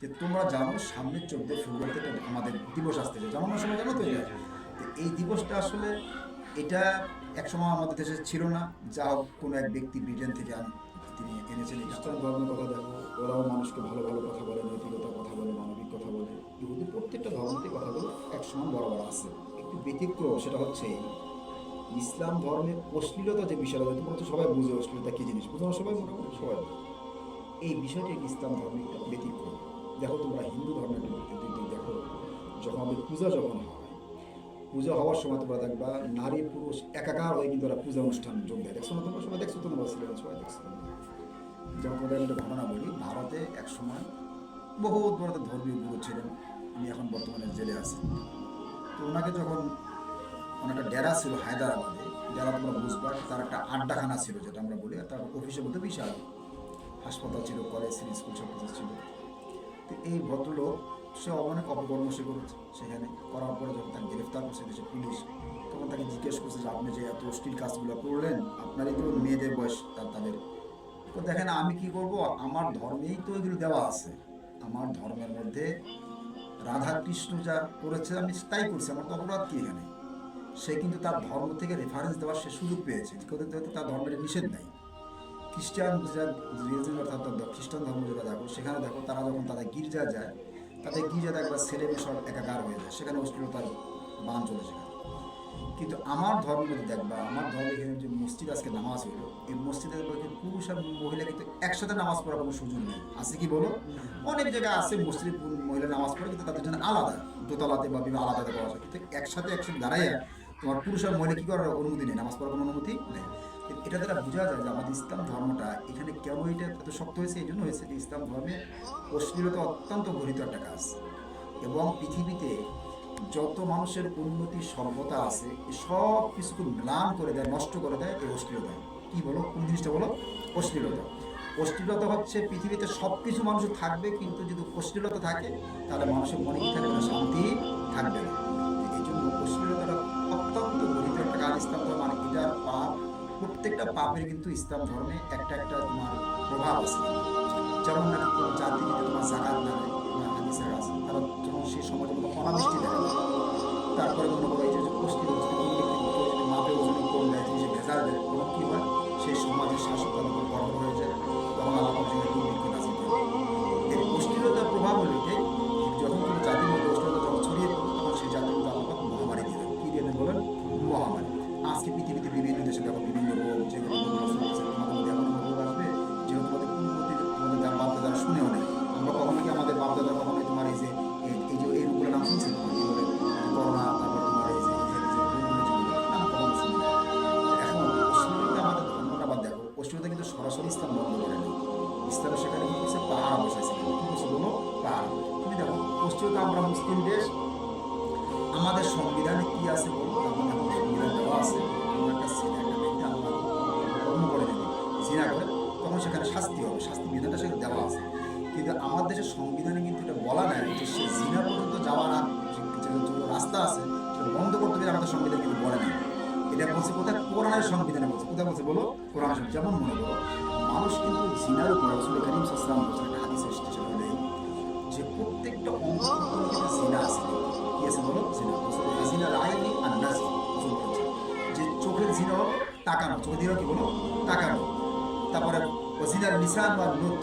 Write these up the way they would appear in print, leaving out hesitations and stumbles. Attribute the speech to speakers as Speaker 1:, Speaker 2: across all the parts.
Speaker 1: যে তোমরা জানো সামনের 14 ফেব্রুয়ারিতে আমাদের দিবস আসতেছে, জানানোর সময় জানো তো এটা। তো এই দিবসটা আসলে এটা একসময় আমাদের দেশে ছিল না, যা হোক কোনো এক ব্যক্তি ব্রিটেন থেকে তিনি এনেছেন। খ্রিস্টান ধর্মের কথা দেখো, ওরাও মানুষকে ভালো ভালো কথা বলে, নৈতিকতার কথা বলে, মানবিক কথা বলে। ইহুদি প্রত্যেকটা ধর্মতে কথাগুলো একসময় বরাবর আছে। একটু ব্যতিক্রম সেটা হচ্ছে ইসলাম ধর্মের অশ্লীলতা যে বিষয়টা, তোমরা তো সবাই বুঝে অশ্লীলতা কী জিনিস, বুঝো না সবাই, মোটামুটি সবাই। এই বিষয়টি ইসলাম ধর্মের একটা ব্যতিক্রম। দেখো তোমরা হিন্দু ধর্মের কিন্তু দেখো, যখন আমাদের পূজা যখন হয়, পূজা হওয়ার সময় তোমরা দেখবা নারী পুরুষ একাকার হয়ে কিন্তু ওরা পূজা অনুষ্ঠান যোগ দেয়। দেখছো না তোমরা? সবাই দেখছো, তোমরা ছিলেন, সবাই দেখছো। যেমন তোমাদের একটা ঘটনা বলি, ভারতে এক সময় বহুত বড় ধর্মীয় গুরু ছিলেন, উনি এখন বর্তমানে জেলে আছেন। তো ওনাকে যখন ওনার একটা ডেরা ছিল হায়দ্রাবাদে, ডেরা তোমরা বুঝবা, তার একটা আড্ডাখানা ছিল যেটা আমরা বলি, আর তার অফিসের মধ্যে বিশাল হাসপাতাল ছিল, কলেজ ছিল, স্কুল সব কিছু ছিল। তো এই ভদ্রলোক সে অনেক অপকর্ম সে করেছে সেখানে, করার পরে যখন তাকে গ্রেফতার করছে দেশে পুলিশ, তখন তাকে জিজ্ঞেস করছে যে আপনি যে এত অশ্লীল কাজগুলো করলেন, আপনারই তো মেয়েদের বয়স তাদের। তো দেখেন আমি কি করব, আমার ধর্মেই তো এগুলো দেওয়া আছে, আমার ধর্মের মধ্যে রাধা কৃষ্ণ যা করেছে আমি তাই করছি, আমার তো অপরাধ কি এখানে। সে কিন্তু তার ধর্ম থেকে রেফারেন্স দেওয়ার সে সুযোগ পেয়েছে, কিন্তু তার ধর্মের নিষেধ নাই। খ্রিস্টান যা রিলিজন, অর্থাৎ খ্রিস্টান ধর্ম যেটা দেখো, সেখানে দেখো তারা যখন তাদের গির্জা যায়, তাদের গির্জা দেখবা ছেলে মেয়ে সব একাকার হয়ে যায়, সেখানে অশ্লীলতার বান চলে সেখানে। কিন্তু আমার ধর্মের দেখবা, আমার ধর্মে এখানে যে মসজিদ আজকে নামাজ হলো, এই মসজিদে দেখবা যে পুরুষ আর মহিলা কিন্তু একসাথে নামাজ পড়ার কোনো সুযোগ নেই। আছে কি বলো? অনেক জায়গায় আছে মসজিদে মহিলা নামাজ পড়ে, কিন্তু তাদের জন্য আলাদা দোতলাতে বা বিভিন্ন আলাদাতে পড়া যায়, কিন্তু একসাথে দাঁড়াইয়া তোমার পুরুষ আর মহিলা কী করার অনুমতি নেই, নামাজ পড়ার কোনো অনুমতি নেই। এটা দ্বারা বোঝা যায় যে আমাদের ইসলাম ধর্মটা এখানে কেন এটা এত শক্ত হয়েছে, এই জন্য হয়েছে যে ইসলাম ধর্মে অশ্লীলতা অত্যন্ত গঠিত একটা কাজ। এবং পৃথিবীতে যত মানুষের উন্নতি সভ্যতা আছে, এই সব কিছুকে ম্লান করে দেয়, নষ্ট করে দেয় এই অশ্লীলতা। কি বলো, কোন জিনিসটা বলো? অশ্লীলতা। অশ্লীলতা হচ্ছে পৃথিবীতে সব কিছু মানুষের থাকবে, কিন্তু যদি অশ্লীলতা থাকে তাহলে মানুষের মনে কি থাকবে না? শান্তি থাকবে না। এই জন্য অশ্লীলতাটা অত্যন্ত গঠিত একটা কাজ ইসলাম ধর্ম। মানে এটার পাপ, প্রত্যেকটা পাপের কিন্তু ইসলাম ধর্মে একটা একটা তোমার প্রভাব আছে। যেমন নাকি কোনো জাতি যদি তোমার জাকাত না দেয়, তোমার হাদিসের আছে, তারা যখন সেই সমাজের মতো অনাবৃষ্টি দেখা যায়, তারপরে মনে করো এই যে অশ্লীল যদি কোনো ব্যক্তি কেউ যদি মাপে ওজনে কম দেয়, যে ভেজাল দেয়, তখন কী হয়? সেই সমাজের শাসক তাদের উপর গর্ব হয়ে যায়, তখন আল্লাহ সেখানে দুর্ভিক্ষ নাজিল করে। এর অশ্লীলতার প্রভাব হলো এটাই, যখন কোনো জাতির মধ্যে অশ্লীলতা যখন ছড়িয়ে পড়ে, তখন সেই জাতির মধ্যে আল্লাহ মহামারী দিয়ে দেন। কী দিয়ে দেন বলেন? মহামারী। আজকে পৃথিবীতে বিভিন্ন দেশে দেখো বিভিন্ন রোগ, যেগুলো তোমাদের মধ্যে এমন রোগ আসবে যেগুলো তোমাদের উন্নতি তোমাদের বাপদাদারা শুনেও নেই। আমরা কখনো কি আমাদের বাপদাদা কখনোই তোমার এই যে এই রোগগুলোর নাম শুনছি? তোমার কি বলে করোনা, তারপর তোমার এই যে রোগগুলো যেগুলো নাম কখনো শুনি না। এখন অশ্লীলতা আমাদের ধর্মটা বাদ দেখো, অশ্লীলতা কিন্তু সরাসরি ইসলাম বন্ধ করেনি। ইসলামের সেখানে কি করছে? পাহাড় বসাইছে। কি করছে বলো? পাহাড়। তুমি দেখো অশ্লীলতা, আমরা মুসলিম দেশ, আমাদের সংবিধানে কি আছে বলো? আমাদের এখন সংবিধান দেওয়া আছে, কোনো একটা ছেলে একটা মেয়েকে আল্লাহ কর্ম করে যদি জিনা করে, তখন সেখানে শাস্তি হবে, শাস্তি বিধানটা সেখানে দেওয়া আছে। কিন্তু আমার দেশের সংবিধানে কিন্তু এটা বলা নাই যে সে জিনা পর্যন্ত যাওয়ার যে রাস্তা আছে সেটা বন্ধ করতে হবে, আমাদের সংবিধান কিন্তু বলে নাই। এটা বলছে কোথায়? কোরআনের সংবিধানে বলছে। কোথায় বলছে বলো? কোরআনের সংবিধান। যেমন মনে করো মানুষ কিন্তু জিনার উপর রাসূল কারীম সাল্লাল্লাহু আলাইহি ওয়াসাল্লাম বলছেন, একটা হাদিসে এসেছে সেটা হলো যে প্রত্যেকটা অঙ্গ কিন্তু জিনা আছে। কি আছে বলো? জিনা। জিনার আইনি আর নাজি বলছে যে চোখের জিনা হলো তাকানো, চোখের জিনা কি বলো? তাকানো। তারপরে জিনার লিসান বা নুত,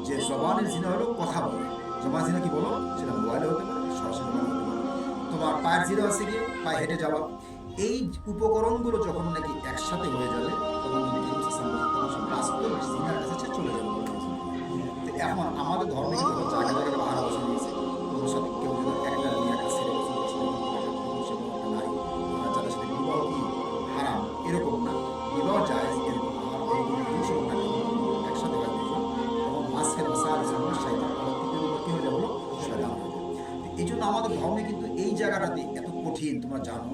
Speaker 1: যে জবানের জিনা হলো কথা বলে। জবান জিনা কি বলো? সেটা মোবাইলে হতে পারে, সরাসরি জবান হতে পারে। তোমার পায়ের জিনা আছে কি? পায়ে হেঁটে যাওয়া। এই উপকরণগুলো যখন নাকি একসাথে হয়ে যাবে, তখন তুমি কি তখন সব বাস্তব জিনার কাছে চলে যাবে। তো এখন আমাদের ধর্মে কিন্তু জায়গায় জায়গায় পাহাড় বসে দিয়েছে। তোমার সাথে কেউ যদি একটা মেয়ে একটা ছেলে বসে দিয়েছে, একটা নারী, যাদের সাথে বিবাহ কি হারাম এরকম না, বিবাহ জায়েজ এরকম। আর পুরুষ হোক না একসাথে হয় দুজন, তখন মাঝখানে বসার জন্য শয়তান কি হয়ে যাবো? শয়তান হয়ে যাবে। এই জন্য আমাদের ধর্মে কিন্তু এই জায়গাটাতে এত কঠিন। তোমরা জানো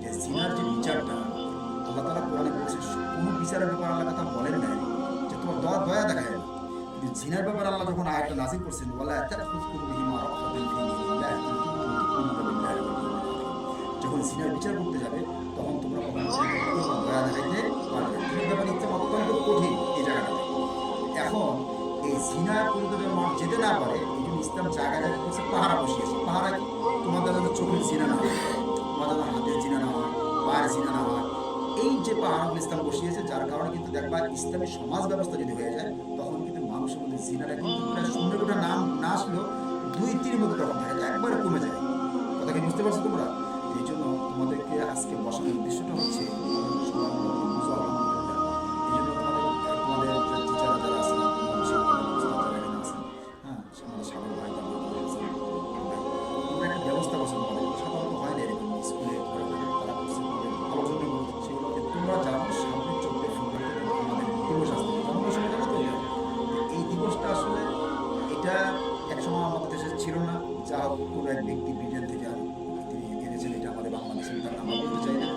Speaker 1: যে জিনার যে বিচারটা আল্লাহ তাআলা কোরআনে বলছে, কোনো বিচারের ব্যাপার আল্লাহ কথা বলেন নাই যে তোমার দয়া দেখায় না। কিন্তু জিনার ব্যাপারে আল্লাহ যখন আয়াতটা নাযিল করছেন, ওয়ালা তাখুযকুম বিহিমা রাফাতান ফি দীনিল্লাহ ইন কুনতুম তু'মিনুনা বিল্লাহি ওয়াল ইয়াউমিল আখির। যখন জিনার বিচার করতে যাবে, তখন তোমরা কখনো দয়া দেখাইতে পারবে না। জিনার ব্যাপারে ইচ্ছা অত্যন্ত কঠিন এই জায়গাটাতে। এখন এই জিনার পরিণত যেন মানুষ যেতে না পারে, এই জন্য ইসলাম জায়গায় জায়গায় করছে পাহারা বসিয়েছে। পাহারা কি? তোমাদের যাতে চোখের জিনা না হয়, তোমাদের যাতে হাতের জিনা না হয়, পায়ের জিনা না হয়, এই যে পাহাড়গুলো ইসলাম বসিয়েছে, যার কারণে কিন্তু দেখবা ইসলামী সমাজ ব্যবস্থা যদি হয়ে যায় তখন কিন্তু মানুষের মধ্যে জিনাটা কিন্তু প্রায় শূন্য কোটা নাম না আসলেও 2-3 মধ্যে তখন থাকে, একবারে কমে যায়। কথা কি বুঝতে পারছো তোমরা? এই জন্য তোমাদেরকে আজকে বসানোর উদ্দেশ্যটা হচ্ছে সবাই বুঝো আলহামদুলিল্লাহ। এই জন্য তোমাদের টিচাররা যারা আছেন, হ্যাঁ, আমাদের সাগর ভাই তোমরা একটা ব্যবস্থা করছো, তোমাদের সাধারণত হয় না এরকম স্কুলে তারা করছে, ভালো জন্য সেগুলোকে তোমরা জানো। সামনে 14 ফেব্রুয়ারি আমাদের দিবস আসছে, জন্মের সময় জানো তো? এই দিবসটা আসলে এটা একসময় আমাদের দেশে ছিল না, যা হোক কোনো এক ব্যক্তি ব্রিটেন থেকে তিনি এনেছেন, এটা আমাদের বাংলাদেশে তার আমরা বলতে চাই না।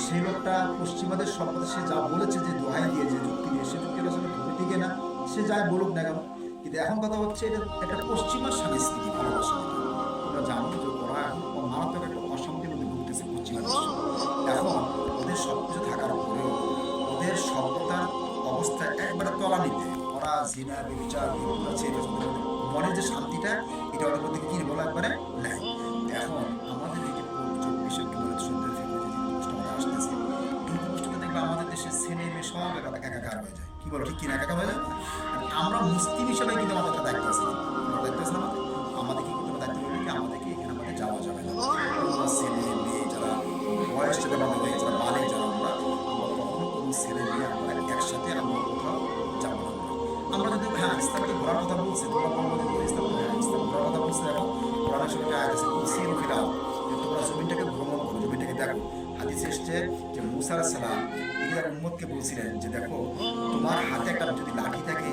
Speaker 1: সেই লোকটা পশ্চিমাদের সম্পদে সে যা বলেছে, যে দোহাই দিয়ে, যে যুক্তি দিয়ে, সে যুক্তিটা আসলে ধরে টিকে না, সে যাই বলুক না কেন। কিন্তু এখন কথা হচ্ছে এটা একটা পশ্চিমা সংস্কৃতি, ভালোবাসা। তোমরা জানো যে ওরা এখন মারাত্মক একটা অশান্তির মধ্যে ভুগতেছে পশ্চিমা বিশ্ব। এখন ওদের সব কিছু থাকার পরেও ওদের সভ্যতার অবস্থা একবারে তলানিতে। ওরা জিনা বিচার মনের যে শান্তিটা, এটা ওদের মধ্যে কি বলা একবারে নাই। এখন আমাদের এই যে 24 ফেব্রুয়ারি 14 ফেব্রুয়ারি যে দিবসটা আমাদের আসতেছে, এই দিবসটাতে দেখবে আমাদের দেশের ছেলে মেয়ে সব একাকার হয়ে যায়। কি বলো, ঠিক কিনা? একাকার হয়ে যায়। আমরা মুসলিম হিসাবে কিন্তু আমাদের একটা দায়িত্ব আছে, দায়িত্ব আছে না? আমাদের কি করতে হবে? দায়িত্ব হলো কি আমাদেরকে এখানে আমাদের যাওয়া যাবে না। ছেলে মেয়ে যারা বয়স যারা আমাদের, যারা বালে যারা আমরা কখনো কোনো ছেলে মেয়ে আমরা একসাথে আমরা কোথাও যাবো না। আমরা যদি হ্যাঁ ইসলামকে ঘোরার কথা বলছি, তোমরা বলবো যে ইসলাম ঘোরার কথা বলছে। এখন কোরআনের সঙ্গে আয়াত আছে, সিরু ফিল আরদ, যে তোমরা জমিনটাকে ভ্রমণ করো, জমিনটাকে দেখো। হাদিসে এসেছে যে মুসা আলাইহিস সালাম তিনি তার উম্মতকে বলছিলেন যে দেখো, তোমার হাতে একটা যদি লাঠি থাকে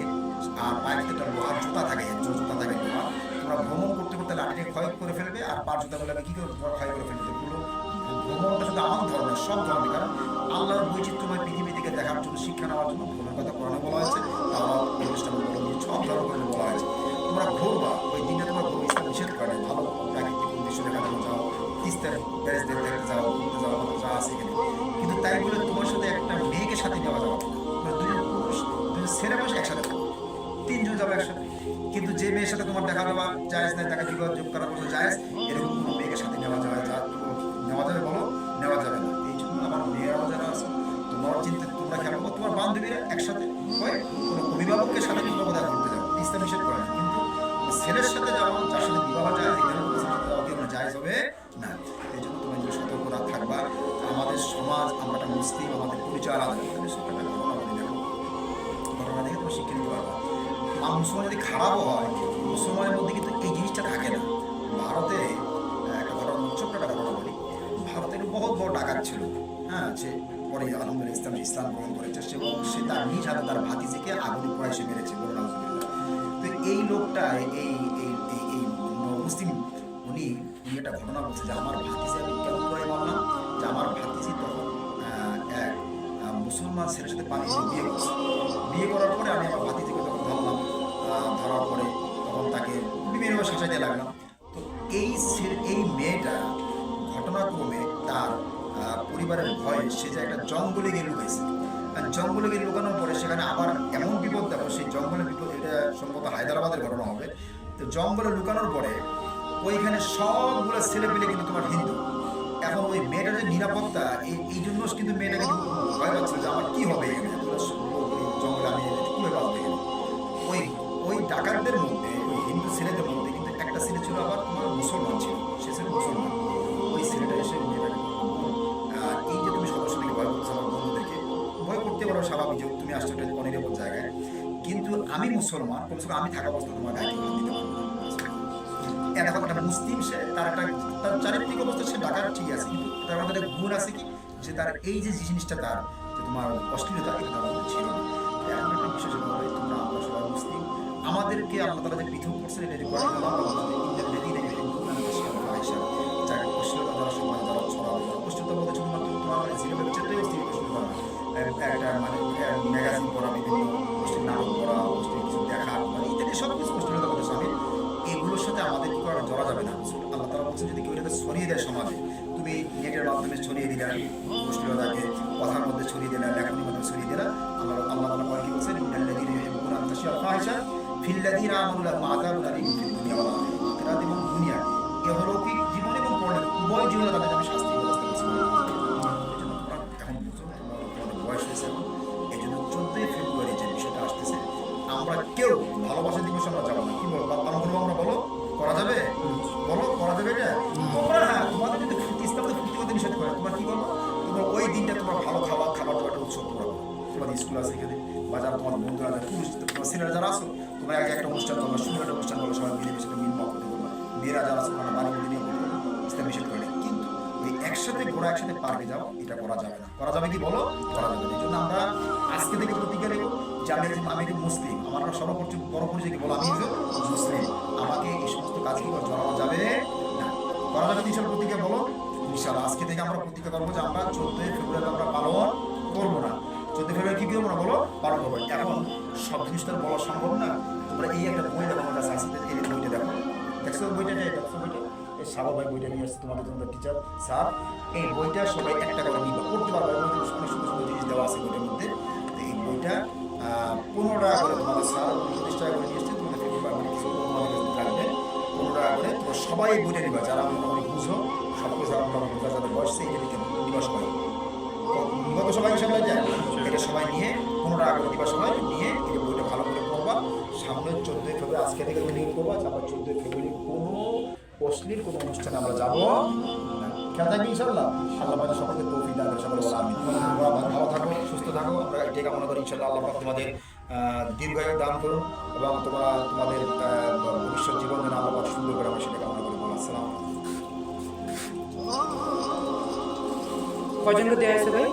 Speaker 1: আর পায়ে একটা লোহার জুতা থাকে, জুতা থাকে লোহা, তোমরা ভ্রমণ করতে করতে লাঠিটাকে ক্ষয় করে ফেলবে, আর পার জুতা বলে কি করে তোমরা ক্ষয় করে ফেলবে। এগুলো ভ্রমণটা শুধু আমার ধর্মের, সব ধর্মের, কারণ আল্লাহর বৈচিত্র্যময় পৃথিবী থেকে দেখার জন্য, শিক্ষা নেওয়ার জন্য ভ্রমণের কথা কোরআনে বলা হয়েছে। তারা প্রতিষ্ঠান সব ধর্ম করে বলা হয়েছে তোমরা ঘুরবা, ওই দিনটা তোমার ঘুরবে, ইসলাম নিষেধ করে। ভালো প্রাকৃতিক দৃশ্য দেখার জন্য যাও, তিস্তার ব্যারেজ দেখতে যাও, ঘুরতে যাও, যা আছে এখানে। কিন্তু তাই বলে তোমার সাথে একটা মেয়েকে সাথে নেওয়া যাবে না। দুজন পুরুষ, দুজন ছেলে বসে একসাথে থাকো, 3 জন যাবে একসাথে। কিন্তু যে মেয়ের সাথে তোমার দেখা দেওয়া জায়েজ নাই, তাকে যোগাযোগ করা বলতে জায়েজ, এরকম কোনো মেয়েকে সাথে নেওয়া যাবে, নেওয়া যাবে বলো? নেওয়া যাবে না। এই জন্য আমার মেয়েরাও যারা আছে, তোমার চিন্তা তোমরা খেলো, তোমার বান্ধবীরা একসাথে হয়, কোনো অভিভাবকের সাথে বিবাহ দেখা করতে যাবো, ইসলাম নিষেধ করে না। কিন্তু ছেলের সাথে যাওয়া, যার সাথে বিবাহ যায়, এখানে জায়েজ হবে না। এই জন্য তুমি যে সতর্ক থাকবা। আমাদের সমাজ, আমরা একটা মুসলিম, আমাদের পরিচয় আলাদা। ঘটনা দেখে তুমি শিক্ষা নিতে পারবা। মুসলমান যদি খারাপও হয়, মুসলমানের মধ্যে কিন্তু এই জিনিসটা থাকে না। ভারতে একটা ঘটনা, ছোট্ট একটা ঘটনা বলি। ভারতের বহুত বড় ডাকাত ছিল, হ্যাঁ, সে পরে আলহামদুলিল্লাহ ইসলাম গ্রহণ করেছে, এবং সে তার নিজ হাতে তার ভাতিজিকে আগুনে পোড়ায় সে মেরেছে। তো এই লোকটা, এই মুসলিম, উনি একটা ঘটনা বলছে যে আমার ভাতিজি আমি কেন পোড়াই মারলাম, যে আমার ভাতিজি তখন এক মুসলমান ছেলের সাথে পালিয়ে বিয়ে করছে। বিয়ে করার পরে আমি আমার ভাতিজিকে তখন ধরলাম, ধরার পরে তখন তাকে বিভিন্নভাবে শাসাইতে লাগলাম। তো এই মেয়েটা ঘটনাক্রমে তার পরিবারের ভয়ে সে যে একটা জঙ্গলে গিয়ে লুকাইছে। আর জঙ্গলে গিয়ে লুকানোর পরে সেখানে আবার এমন বিপদ, দেখো সেই জঙ্গলের বিপদ, এটা সম্ভবত হায়দ্রাবাদের ঘটনা হবে। তো জঙ্গলে লুকানোর পরে ওইখানে সবগুলো ছেলে পেলে কিন্তু তোমার হিন্দু। এখন ওই মেয়েটার যে নিরাপত্তা, এই জন্য কিন্তু মেয়েটা কিন্তু ভয় পাচ্ছিল যে আমার কী হবে এখানে, জঙ্গলে আমি কীভাবে বাঁচবো এখানে। ওই ডাকাতদের মধ্যে, ওই হিন্দু ছেলেদের মধ্যে কিন্তু একটা ছেলে ছিল আবার তোমার মুসলমান ছিল, সে ছিল মুসলমান। ওই ছেলেটা এসে মেয়েটাকে এই যে তুমি সদস্য থেকে ভয় করছো আমার বন্ধুদেরকে, ভয় করতে পারো, স্বাভাবিক, যে তুমি আসছো একটা অনিরাপদ জায়গায়, কিন্তু আমি মুসলমান, কমসে কম আমি থাকা অবস্থা তোমার গায়ে কেউ দিতে পারবো না। এখন একটা মুসলিম, সে তার চারিত্রিক অবস্থা সে ডাকার ঠিক আছে, কিন্তু তার মধ্যে গুণ আছে কি, যে তার এই যে জিনিসটা, তার যে তোমার অশ্লীলতা, এটা তার মধ্যে ছিল না। এমন একটা বিষয় যেটা হয়, তোমরা আমরা সবাই মুসলিম, আমাদেরকে আল্লাহ তাআলা যে পৃথক করছেন, এটা যে অশ্লীলতা যারা সমাজে যারা ছড়াবে, অশ্লীলতা বলতে শুধুমাত্র তোমার জীবনের ক্ষেত্রে অশ্লীলতা, একটা মানে ম্যাগাজিন পড়া, বিভিন্ন অশ্লীল নাটক পড়া, অশ্লীল কিছু দেখা, ইত্যাদি সব কিছু অশ্লীলতা বলতে সামিল। এগুলোর সাথে আমাদের কি করা জড়া যাবে না। আল্লাহ তাআলা বলছেন যদি কেউ এটাকে ছড়িয়ে দেয় সমাজে, তুমি নেটের মাধ্যমে ছড়িয়ে দিলে, অশ্লীলতাকে কথার মধ্যে ছড়িয়ে দিলে, লেখার মধ্যে ছড়িয়ে দিলে, আল্লাহ তাআলা কি বলছেন, ইন্নাল্লাযীনা ইউহিব্বুনা আন তাশিয়া আল-ফাহিশা ফিল্লাযীনা আমানু লাহুম আযাবুন আলীম ফিদ দুনিয়া বলা হয় আখিরাত এবং দুনিয়া ইহলৌকিক জীবন এবং পরলৌকিক উভয় জীবনে তাদের আমি শাস্তি ব্যবস্থা করছি। এই জন্য তোমরা এখন বুঝো তোমাদের বয়স হয়েছে এখন, এই জন্য 14ই ফেব্রুয়ারি যে বিষয়টা আসতেছে আমরা কেউ ভালোবাসা দিবস আমরা যাবো না। কি বলো পালন করবো আমরা? বলো করা যাবে? বলো করা যাবে এটা? তোমরা হ্যাঁ তোমাদের যদি ফুর্তি ইসলাম ফুর্তি করতে নিষেধ করে তোমরা কি করবো? তোমরা ওই দিনটা তোমরা ভালো খাবার দাবার উৎসব তোমরা করো। তোমাদের স্কুল আছে এখানে বা যারা তোমাদের বন্ধুরা যারা পুরুষ তোমার ছেলেরা যারা আসো তোমরা একটা অনুষ্ঠান করবা, সুন্দর একটা অনুষ্ঠান করো, সবাই মিলে মিশে মিল করতে করবা। মেয়েরা যারা আছে তোমরা বাড়ি নিয়ে করতে ইসলাম নিষেধ করে না। কিন্তু ওই একসাথে ঘোরা একসাথে পার্কে যাও এটা করা যাবে না। করা যাবে কি বলো? করা যাবে না। এই জন্য আমরা আজকে থেকে প্রতিজ্ঞা নেব যে আমি একজন মুসলিম, আমার সর্বোচ্চ বড় পরিচয় কি বলো? আমি একজন মুসলিম, আমাকে এই সমস্ত কাজ কি জড়ানো যাবে না। করা যাবে ইনশাআল্লাহ প্রতিজ্ঞা বলো? ইনশাআল্লাহ আজকে থেকে আমরা প্রতিজ্ঞা করবো যে আমরা 14ই ফেব্রুয়ারি আমরা পালন করবো না। 14 ফেব্রুয়ারি কি করবো না বলো? পালন করবো। এখন সব জিনিস তো বলা সম্ভব না। তোমরা এই একটা বই দেখো আমার কাছে আসতে, এই বইটা দেখো, দেখছো বইটা? দেখছো বইটা? এই সাগর ভাই বইটা নিয়ে আসছে তোমাদের জন্য টিচার স্যার। এই বইটা সবাই একটা করে নিবা, পড়তে পারবে। অনেক সুন্দর সুন্দর জিনিস দেওয়া আছে বইটার মধ্যে। তো এই বইটা 15 টাকা করে তোমাদের স্যার 30 টাকা করে নিয়ে এসছে, তোমাদের ফেব্রুয়ারি কিছু তোমাদের থাকবে 15 টাকা করে। তো সবাই এই বইটা নিবা যারা মোটামুটি বুঝো, সবকে যারা মোটামুটি বুঝা যাদের বয়স এই দিবস করে গত সবাই সবাই যায় এটা সবাই নিয়ে 15 টাকা করে দিবা, সবাই নিয়ে এই বইটা ভালো করে পড়বা। সামনে 14ই ফেব্রুয়ারি আজকে থেকে নিয়োগ করবা যে আমরা 14ই ফেব্রুয়ারি কোনো অশ্লীল কোনো অনুষ্ঠানে আমরা যাবো না। খেয়াল থাকবে ইনশাআল্লাহ। আল্লাহ পাক সকলকে তৌফিক দান করে, সকলে বলা আমিন। তোমরা ভালো থাকো, সুস্থ থাকো, আমরা এটাই কামনা করি ইনশাআল্লাহ। আল্লাহ পাক তোমাদের দীর্ঘায়ু দান করুন এবং তোমরা তোমাদের ভবিষ্যৎ জীবন যেন আল্লাহ পাক সুন্দর করে আমরা সেটা কামনা করি। আসসালামু আলাইকুম।
Speaker 2: কয়জনকে দেওয়া হয়েছে ভাই?